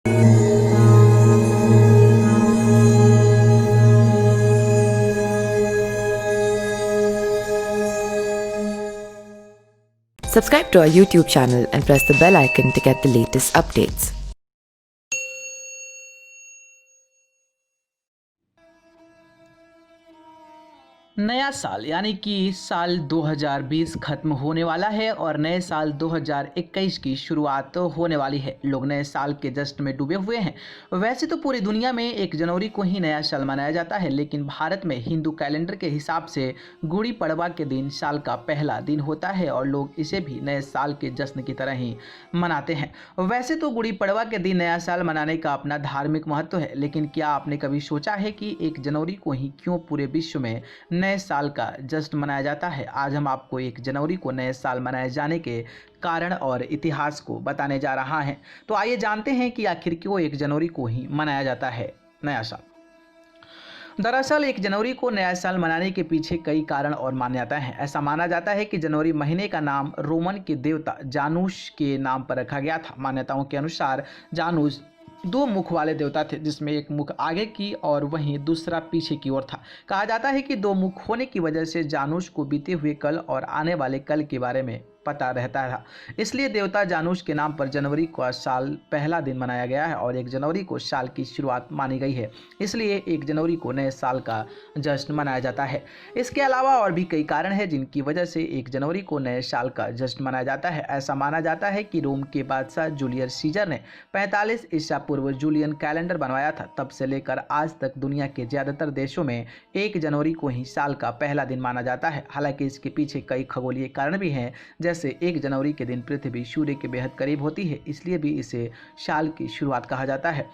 Subscribe to our YouTube channel and press the bell icon to get the latest updates. नया साल यानी कि साल 2020 खत्म होने वाला है और नए साल 2021 की शुरुआत होने वाली है। लोग नए साल के जश्न में डूबे हुए हैं। वैसे तो पूरी दुनिया में 1 जनवरी को ही नया साल मनाया जाता है, लेकिन भारत में हिंदू कैलेंडर के हिसाब से गुड़ी पड़वा के दिन साल का पहला दिन होता है और लोग इसे भी नए साल के जश्न की तरह ही मनाते हैं। वैसे तो गुड़ी पड़वा के दिन नया साल मनाने का अपना धार्मिक महत्व है, लेकिन क्या आपने कभी सोचा है कि 1 जनवरी को ही क्यों पूरे विश्व में नए साल का जश्न मनाया जाता है? आज हम आपको 1 जनवरी को नए साल मनाए जाने के कारण और इतिहास को बताने जा रहा हैं। तो आइए जानते हैं कि आखिर क्यों 1 जनवरी को ही मनाया जाता है नया साल। दरअसल 1 जनवरी को नया साल मनाने के पीछे कई कारण और मान्यताएं हैं। ऐसा माना जाता है कि जनवरी महीने का नाम रोमन के देवता जानूस के नाम पर रखा गया था। मान्यताओं के अनुसार जानूस 2 मुख वाले देवता थे, जिसमें एक मुख आगे की और वहीं दूसरा पीछे की ओर था। कहा जाता है कि 2 मुख होने की वजह से जानूस को बीते हुए कल और आने वाले कल के बारे में पता रहता था। इसलिए देवता जानूस के नाम पर जनवरी का साल पहला दिन मनाया गया है और 1 जनवरी को साल की शुरुआत मानी गई है। इसलिए 1 जनवरी को नए साल का जश्न मनाया जाता है। इसके अलावा और भी कई कारण हैं जिनकी वजह से 1 जनवरी को नए साल का जश्न मनाया जाता है। ऐसा माना जाता है कि रोम के बादशाह जूलियस सीजर ने 45 ईसा पूर्व जूलियन कैलेंडर बनवाया था। तब से लेकर आज तक दुनिया के ज़्यादातर देशों में 1 जनवरी को ही साल का पहला दिन माना जाता है। हालांकि इसके पीछे कई खगोलीय कारण भी हैं, जैसे 1 जनवरी के दिन पृथ्वी सूर्य के बेहद करीब होती है, इसलिए भी इसे साल की शुरुआत कहा जाता है।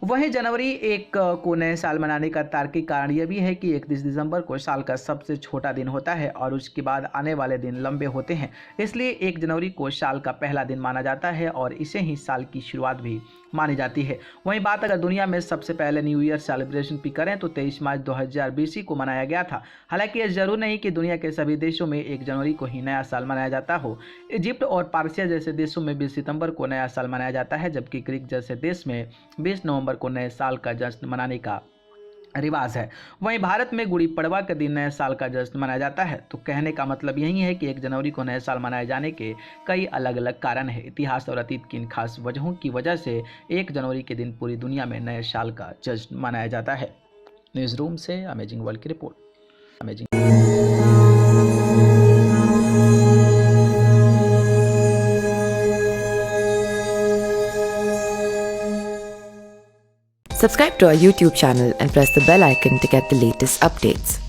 वहीं जनवरी 1 को नए साल मनाने का तार्किक कारण यह भी है कि 31 दिसंबर को साल का सबसे छोटा दिन होता है और उसके बाद आने वाले दिन लंबे होते हैं। इसलिए 1 जनवरी को साल का पहला दिन माना जाता है और इसे ही साल की शुरुआत भी मानी जाती है। वहीं बात अगर दुनिया में सबसे पहले न्यू ईयर सेलिब्रेशन की करें तो 23 मार्च 2020 को मनाया गया था। हालांकि यह जरूर नहीं कि दुनिया के सभी देशों में 1 जनवरी को ही नया साल मनाया जाता हो। इजिप्ट और पार्सिया जैसे देशों में 20 सितंबर को नया साल मनाया जाता है, जबकि ग्रीक जैसे देश में 20 नवंबर को नए साल का जश्न मनाने का रिवाज है। वहीं भारत में गुड़ी पड़वा के दिन नए साल का जश्न मनाया जाता है। तो कहने का मतलब यही है कि 1 जनवरी को नए साल मनाए जाने के कई अलग अलग कारण हैं। इतिहास और अतीत की इन खास वजहों की वजह से 1 जनवरी के दिन पूरी दुनिया में नए साल का जश्न मनाया जाता है। न्यूज़ रूम से अमेजिंग वर्ल्ड की report. Amazing Subscribe to our YouTube channel and press the bell icon to get the latest updates.